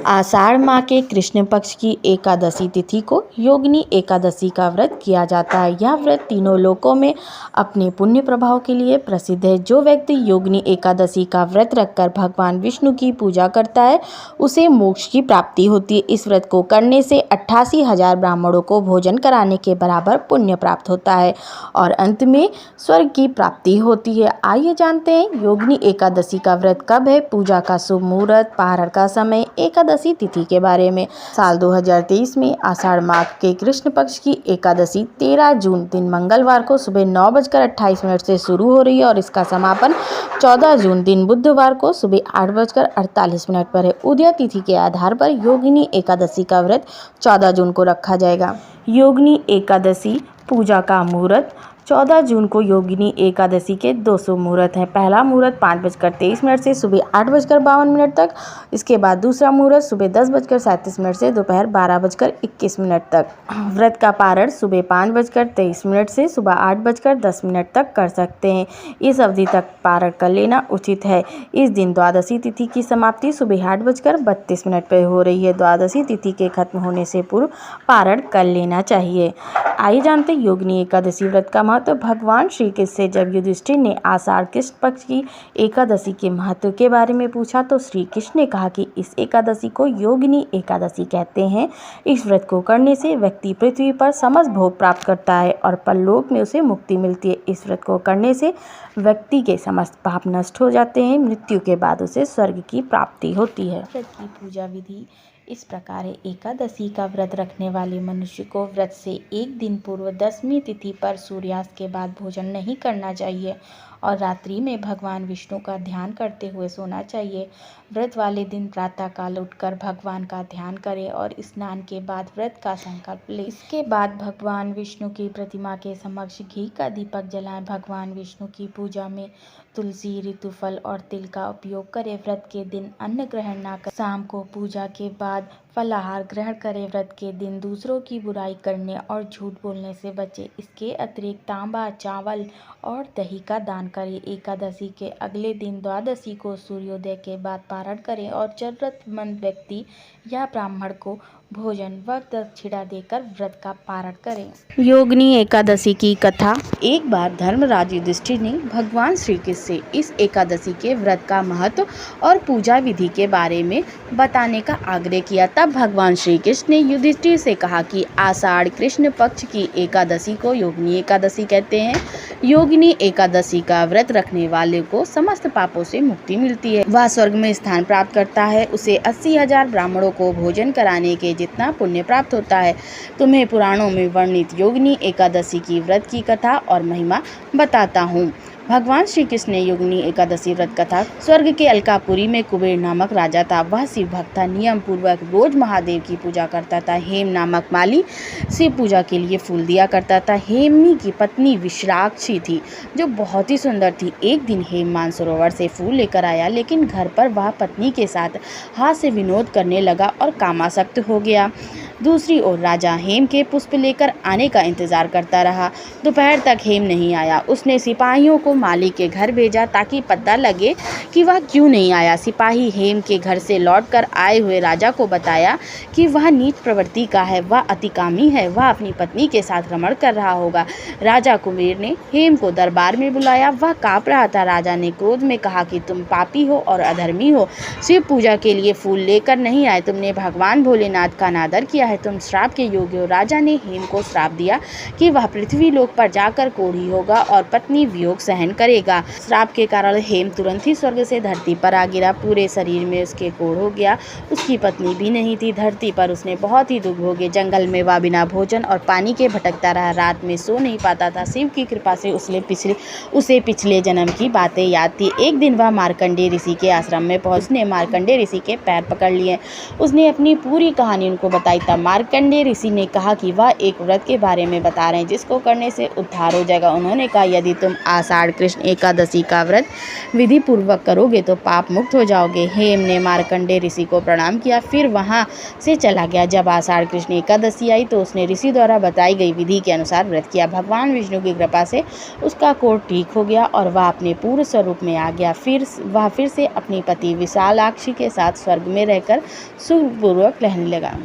आषाढ़ माह के कृष्ण पक्ष की एकादशी तिथि को योगिनी एकादशी का व्रत किया जाता है। यह व्रत तीनों लोकों में अपने पुण्य प्रभाव के लिए प्रसिद्ध है। जो व्यक्ति योगिनी एकादशी का व्रत रखकर भगवान विष्णु की पूजा करता है उसे मोक्ष की प्राप्ति होती है। इस व्रत को करने से 88,000 ब्राह्मणों को भोजन कराने के बराबर पुण्य प्राप्त होता है और अंत में स्वर्ग की प्राप्ति होती है। आइए जानते हैं योगिनी एकादशी का व्रत कब है, पूजा का शुभ मुहूर्त, पारण का समय, एकादशी तिथि के बारे में। साल 2023 में आषाढ़ माह के कृष्ण पक्ष की एकादशी 13 जून दिन मंगलवार को सुबह 9:28 से शुरू हो रही है और इसका समापन 14 जून दिन बुधवार को सुबह 8:48 पर है। उदय तिथि के आधार पर योगिनी एकादशी का व्रत 14 जून को रखा जाएगा। योगिनी एकादशी पूजा का मुहूर्त 14 जून को योगिनी एकादशी के 2 शुभ मुहूर्त हैं। पहला मुहूर्त 5:23 से सुबह 8:52 तक। इसके बाद दूसरा मुहूर्त सुबह 10:37 से दोपहर 12:21 तक। व्रत का पारण सुबह 5:23 से सुबह 8:10 तक कर सकते हैं। इस अवधि तक पारण कर लेना उचित है। इस दिन द्वादशी तिथि की समाप्ति सुबह 8:32 पर हो रही है। द्वादशी तिथि के खत्म होने से पूर्व पारण कर लेना चाहिए। आइए जानते हैं योगिनी एकादशी व्रत का महत्व। भगवान श्री कृष्ण से जब युधिष्ठिर ने आषाढ़ कृष्ण पक्ष की एकादशी के महत्व के बारे में पूछा तो श्री कृष्ण ने कहा कि इस एकादशी को योगिनी एकादशी कहते हैं। इस व्रत को करने से व्यक्ति पृथ्वी पर समस्त भोग प्राप्त करता है और परलोक में उसे मुक्ति मिलती है। इस व्रत को करने से व्यक्ति के समस्त पाप नष्ट हो जाते हैं। मृत्यु के बाद उसे स्वर्ग की प्राप्ति होती है। व्रत की पूजा विधि इस प्रकार है। एकादशी का व्रत रखने वाले मनुष्य को व्रत से एक दिन पूर्व दशमी तिथि पर सूर्यास्त के बाद भोजन नहीं करना चाहिए और रात्रि में भगवान विष्णु का ध्यान करते हुए सोना चाहिए। व्रत वाले दिन प्रातःकाल उठकर भगवान का ध्यान करें और स्नान के बाद व्रत का संकल्प लें। इसके बाद भगवान विष्णु की प्रतिमा के समक्ष घी का दीपक जलाएं। भगवान विष्णु की पूजा में तुलसी, ऋतुफल और तिल का उपयोग करें। व्रत के दिन अन्न ग्रहण न करें। शाम को पूजा के बाद फलाहार ग्रहण करें। व्रत के दिन दूसरों की बुराई करने और झूठ बोलने से बचें। इसके अतिरिक्त तांबा, चावल और दही का दान करें। एकादशी के अगले दिन द्वादशी को सूर्योदय के बाद पारण करें और जरूरतमंद व्यक्ति या ब्राह्मण को भोजन व दक्षिणा देकर व्रत का पारण करें। योगिनी एकादशी की कथा। एक बार धर्मराज युधिष्ठिर ने भगवान श्री कृष्ण से इस एकादशी के व्रत का महत्व और पूजा विधि के बारे में बताने का आग्रह किया। तब भगवान श्री कृष्ण ने युधिष्ठिर से कहा कि आषाढ़ कृष्ण पक्ष की एकादशी को योगिनी एकादशी कहते हैं। योगिनी एकादशी का व्रत रखने वाले को समस्त पापों से मुक्ति मिलती है। वह स्वर्ग में स्थान प्राप्त करता है। उसे 80,000 ब्राह्मणों को भोजन कराने के जितना पुण्य प्राप्त होता है। तुम्हें पुराणों में वर्णित योगिनी एकादशी की व्रत की कथा और महिमा बताता हूँ। भगवान श्री कृष्ण ने योगिनी एकादशी व्रत कथा। स्वर्ग के अलकापुरी में कुबेर नामक राजा था। वह शिव भक्त था। नियम पूर्वक रोज महादेव की पूजा करता था। हेम नामक माली शिव पूजा के लिए फूल दिया करता था। हेमनी की पत्नी विशालाक्षी थी जो बहुत ही सुंदर थी। एक दिन हेम मानसरोवर से फूल लेकर आया, लेकिन घर पर वह पत्नी के साथ हास्य विनोद करने लगा और कामासक्त हो गया। दूसरी ओर राजा हेम के पुष्प लेकर आने का इंतजार करता रहा। दोपहर तक हेम नहीं आया। उसने सिपाहियों को माली के घर भेजा ताकि पता लगे कि वह क्यों नहीं आया। सिपाही हेम के घर से लौटकर आए हुए राजा को बताया कि वह नीच प्रवृत्ति का है, वह अतिकामी है, वह अपनी पत्नी के साथ रमण कर रहा होगा। राजा कुबेर ने हेम को दरबार में बुलाया। वह काँप रहा था। राजा ने क्रोध में कहा कि तुम पापी हो और अधर्मी हो, शिव पूजा के लिए फूल लेकर नहीं आए, तुमने भगवान भोलेनाथ का अनादर किया है, तुम श्राप के योग्य हो। राजा ने हेम को श्राप दिया कि वह पृथ्वी लोक पर जाकर कोढ़ी होगा और पत्नी वियोग सहन करेगा। श्राप के कारण हेम तुरंत ही स्वर्ग से धरती पर आ गिरा। पूरे शरीर में उसके कोढ़ हो गया। उसकी पत्नी भी नहीं थी। धरती पर उसने बहुत ही दुख भोगे। जंगल में वह बिना भोजन और पानी के भटकता रहा। रात में सो नहीं पाता था। शिव की कृपा से उसे पिछले जन्म की बातें याद थी। एक दिन वह मार्कंडेय ऋषि के आश्रम में पहुंचने मार्कंडेय ऋषि के पैर पकड़ लिए। उसने अपनी पूरी कहानी उनको बताई। तब मार्कंडेय ऋषि ने कहा कि वह एक व्रत के बारे में बता रहे हैं जिसको करने से उद्धार हो जाएगा। उन्होंने कहा, यदि तुम आषाढ़ कृष्ण एकादशी का व्रत विधि पूर्वक करोगे तो पाप मुक्त हो जाओगे। हेम ने मार्कंडेय ऋषि को प्रणाम किया, फिर वहां से चला गया। जब आषाढ़ कृष्ण एकादशी आई तो उसने ऋषि द्वारा बताई गई विधि के अनुसार व्रत किया। भगवान विष्णु की कृपा से उसका कोढ़ ठीक हो गया और वह अपने पूर्व स्वरूप में आ गया। वह फिर से अपनी पति विशालाक्षी के साथ स्वर्ग में रहकर सुखपूर्वक रहने लगा।